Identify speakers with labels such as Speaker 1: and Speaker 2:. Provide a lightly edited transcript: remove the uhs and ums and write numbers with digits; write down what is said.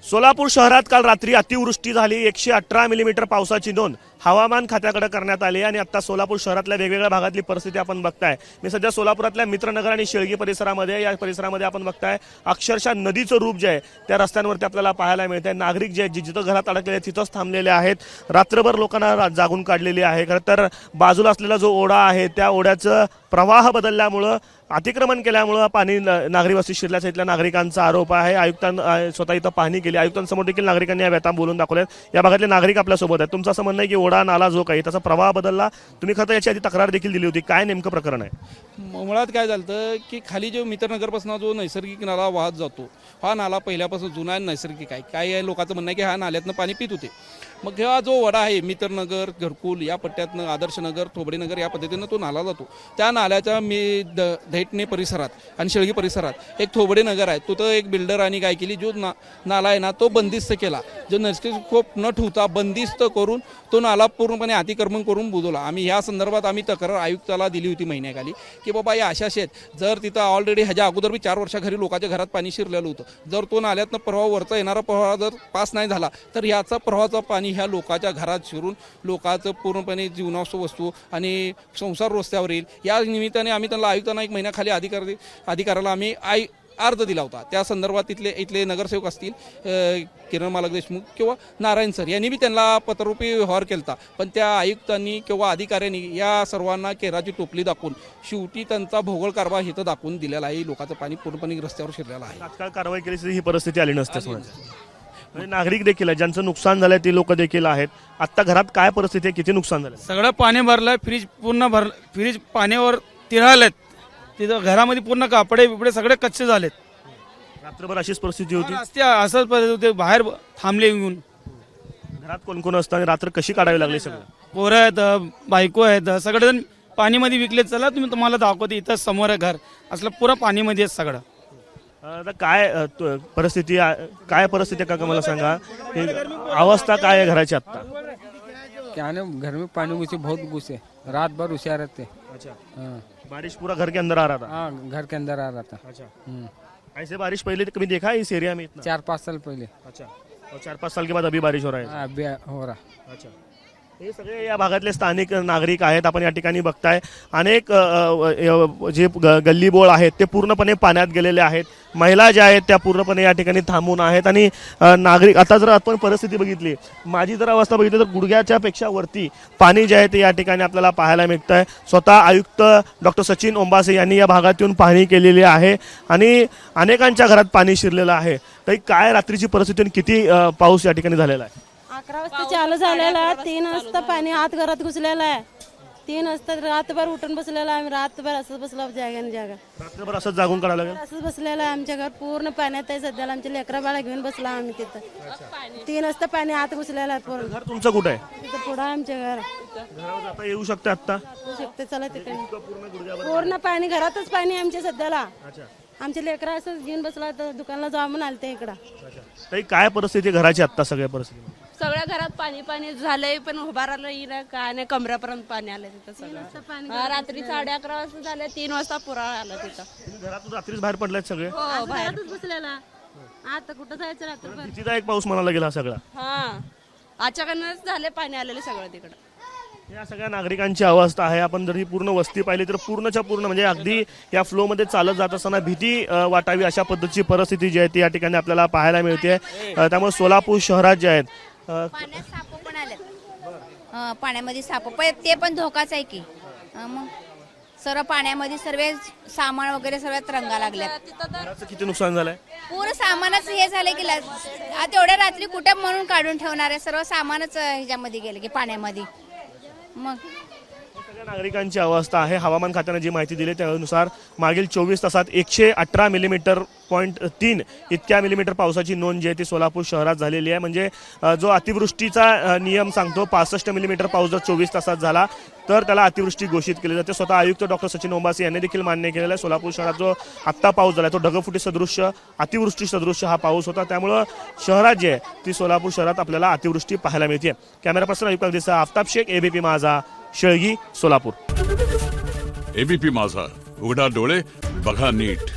Speaker 1: सोलापूर शहरात काल रात्री अतिवृष्टी झाली। 118 मिलीमीटर पावसाची नोंद हवामान खात्याकडे करण्यात आली आणि आता सोलापूर शहरातल्या वेगवेगळ्या भागातली परिस्थिती आपण बघताय। मी सध्या सोलापुरातल्या मित्रनगर आणि शेळगी परिसरामध्ये या परिसरामध्ये आपण बघताय अक्षरशः नदीचं रूप जे आहे त्या रस्त्यांवरती आपल्याला पाहायला मिळतंय। नागरिक जे जिथं घरात अडकलेले तिथंच थांबलेले आहेत। रात्रभर लोकांना जागून काढलेली आहे। खरं तर बाजूला असलेला जो ओढा आहे त्या ओढ्याचं प्रवाह बदलल्यामुळं अतिक्रमण केल्यामुळं पाणी नागरी वस्तीत शिरल्याचा इथल्या नागरिकांचा आरोप आहे। आयुक्तांनी स्वतः इथं पाहणी केली। आयुक्तांसमोर देखील नागरिकांनी या व्यथा बोलून दाखवल्यात। या भागातले नागरिक आपल्यासोबत आहेत। तुमचं असं म्हणणं आहे की ओढा नाला जो काही त्याचा प्रवाह बदलला, तुम्ही खरं याची आधी तक्रार देखील दिली होती, काय नेमकं प्रकरण आहे?
Speaker 2: मुळात काय झालं की खाली जो मित्रनगरपासून जो नैसर्गिक नाला वाहत जातो हा नाला पहिल्यापासून जुना आहे, नैसर्गिक आहे। काय लोकांचं म्हणणं आहे की हा नाल्यातनं पाणी पित होते। मग हा जो वडा आहे मित्रनगर, घरकुल या पट्ट्यातनं आदर्शनगर, थोबडेनगर या पद्धतीनं तो नाला जातो। त्या नाल्याच्या दैठणे परिसरात आणि शेळगी परिसरात एक थोबडेनगर आहे, तो एक बिल्डरांनी काय केली, जो नाला आहे ना तो बंदिस्त केला। जो नैसर्गिक स्कोप न ठेवता बंदिस्त करून तो नाला पूर्णपणे अतिक्रमण करून बुजवला। आम्ही या संदर्भात तक्रार आयुक्ताला दिली होती महिन्याखाली की बाबा या अशा शेत जर तिथं ऑलरेडी ह्याच्या अगोदर बी 4 वर्षाखाली लोकांच्या घरात पाणी शिरलेलं होतं। जर तो नाल्यातनं प्रवाह वरचा येणारा प्रवाह जर पास नाही झाला तर याचा प्रवाहाचा पाणी ह्या लोकांच्या घरात शिरून लोकांचं पूर्णपणे जीवनावश्यक वस्तू आणि संसार रस्त्यावर येईल। या निमित्ताने आम्ही त्यांना आयुक्तांना एक महिन्याखाली अधिकाऱ्याला आम्ही अर्ज दिला होता। त्या संदर्भात इथले नगरसेवक असतील किरण मालक देशमुख किंवा नारायण सर यांनी बी त्यांना पत्ररूपी व्यवहार केला, पण त्या आयुक्तांनी किंवा अधिकाऱ्यांनी या सर्वांना केराची टोपली दाखवून शेवटी त्यांचा भोगळ कारभार हिथं दाखवून दिलेला आहे। लोकांचं पाणी पूर्णपणे रस्त्यावर शिरलेलं आहे।
Speaker 1: तात्काळ कारवाई केली ही परिस्थिती आली नसते। म्हणजे नागरिक देखील आहे, ज्यांचं नुकसान झालंय ते लोक देखील आहेत। आता घरात काय परिस्थिती आहे, किती नुकसान झालं?
Speaker 3: सगळं पाणी भरलंय, फ्रीज पूर्ण भरलं, फ्रीज पाण्यावर तिराळलेत। तिथं घरामध्ये पूर्ण कापडे बिपडे सगळे कच्चे झालेत।
Speaker 1: रात्रभर अशीच परिस्थिती होती?
Speaker 3: रस्ते असंच परिस्थिती होते, बाहेर थांबले येऊन।
Speaker 1: घरात कोण कोण असतं आणि रात्र कशी काढावी लागली? सगळं
Speaker 3: पोरं आहेत, बायको आहेत, सगळेजण पाणीमध्ये विकले। चला तुम्हाला दाखवते, इथं समोर आहे घर, असलं पुरं पाणीमध्ये आहे सगळं।
Speaker 1: आता काय परिस्थिती काय परिस्थिती आहे का मला सांगा? अवस्था काय आहे घराची आता?
Speaker 4: क्या ना घर में पानी घुसे, बहुत घुसे, रात भर घुसे रहते।
Speaker 1: अच्छा,
Speaker 4: हाँ
Speaker 1: बारिश पूरा घर के अंदर आ रहा था?
Speaker 4: हाँ, घर के अंदर आ रहा था।
Speaker 1: अच्छा, ऐसे बारिश पहले कभी देखा है इस एरिया में इतना?
Speaker 4: 4-5 साल पहले।
Speaker 1: अच्छा, और 4-5 साल के बाद अभी बारिश हो रहा है?
Speaker 4: हाँ, अभी हो रहा।
Speaker 1: अच्छा, हे सगळे या भागातले स्थानिक नागरिक आहेत। आपण या ठिकाणी बघताय अनेक जे गल्ली बोळ आहेत ते पूर्णपणे पाण्यात गेलेले आहेत। महिला ज्या आहेत त्या पूर्णपणे या ठिकाणी थांबून आहेत आणि नागरिक आता जर आपण परिस्थिती बघितली, माझी जर अवस्था बघितली तर गुडघ्याच्या पेक्षा वरती पाणी जे आहे ते या ठिकाणी आपल्याला पाहायला मिळतं आहे। स्वतः आयुक्त डॉक्टर सचिन ओंबासे यांनी या भागात येऊन पाहणी केलेली आहे आणि अनेकांच्या घरात पाणी शिरलेलं आहे। तरी काय रात्रीची परिस्थिती आणि किती पाऊस या ठिकाणी झालेला आहे?
Speaker 5: 11 वाजता चालू झालेला आहे, 3 वाजता पाणी आत घरात घुसलेलं आहे। 3 वाजता रातभर उठून बसलेला आहे, रातभर असंच बसला जागा
Speaker 1: रात्रभर असंच जागून काढायला लागेल?
Speaker 5: असंच बसलेलं आहे। आमच्या घर पूर्ण पाण्यात आहे सध्याला। आमच्या लेकरा बाळा घेऊन बसला आम्ही तिथं। 3 वाजता पाणी आत घुसलेलं आहे पूर्ण।
Speaker 1: घर तुमचं कुठं आहे?
Speaker 5: तिथं पुढं आमच्या घर
Speaker 1: घरावर जाता येऊ शकते आता?
Speaker 5: शकते, चला तिकडे पूर्ण पाणी, घरातच पाणी आमच्या सध्याला। आमच्या लेकरा असं घेऊन बसला तर दुकानला जाऊन आलते इकडं।
Speaker 1: तरी काय परिस्थिती घराची आता? सगळ्या परिस्थिती
Speaker 6: सगळ्या घरात पाणी पाणी झालंय, पण उभारायला येईल काय नाही, कमऱ्यापर्यंत पाणी आलंय तिथं सगळं। रात्री 11:30 वाजता झाले, 3 वाजता पुरा आला तिथं।
Speaker 1: घरातून रात्रीच बाहेर पडलेत सगळे?
Speaker 6: हो, बाहेर
Speaker 5: बसलेला आता कुठं जायचं रात्रभर?
Speaker 1: भीतीदायक पाऊस म्हणायला गेला सगळा?
Speaker 6: हा, अचानकच झाले पाणी आलेले सगळं तिकडं।
Speaker 1: या सगळ्या नागरिकांची अवस्था आहे। आपण जर ही पूर्ण वस्ती पाहिली तर पूर्णच्या पूर्ण म्हणजे अगदी या फ्लोमध्ये चालत जात असताना भीती वाटावी अशा पद्धतीची परिस्थिती जी आहे ती या ठिकाणी आपल्याला पाहायला मिळते। त्यामुळे सोलापूर शहरात जे आहेत
Speaker 7: पाण्यात साप पण आले, पाण्यामध्ये साप पण ते पण धोकाच आहे की। मग सर्व पाण्यामध्ये सर्व सामान वगैरे सर्व तरंगा लागल्यात।
Speaker 1: किती नुकसान झालंय?
Speaker 7: पूर्ण सामानच हे झाले की आता एवढ्या रात्री कुठे म्हणून काढून ठेवणार आहे, सर्व सामानच ह्याच्यामध्ये गेले की पाण्यामध्ये। मग
Speaker 1: सगळ्या नागरिकांची अवस्था आहे। हवामान खात्याने जी माहिती दिली त्यानुसार मागील 24 तासात 118 मिलीमीटर 0.3 इतक्या मिलीमीटर पावसाची नोंद जी आहे ती सोलापूर शहरात झालेली आहे। म्हणजे जो अतिवृष्टीचा नियम सांगतो 65 मिलीमीटर पाऊस जर 24 तासात झाला तर त्याला अतिवृष्टी घोषित केली जाते। स्वतः आयुक्त डॉक्टर सचिन ओंबासे यांनी देखील मान्य केलेलं आहे। सोलापूर शहरात जो आत्ता पाऊस झाला तो ढगफुटी सदृश्य, अतिवृष्टी सदृश्य हा पाऊस होता। त्यामुळं शहरात जे आहे ती सोलापूर शहरात आपल्याला अतिवृष्टी पाहायला मिळते। कॅमेरा पर्सन आयुक्त दिसा आफताब शेख, एबीपी माझा, शेळगी, सोलापूर।
Speaker 8: एबीपी माझा, उघडा डोळे बघा नीट।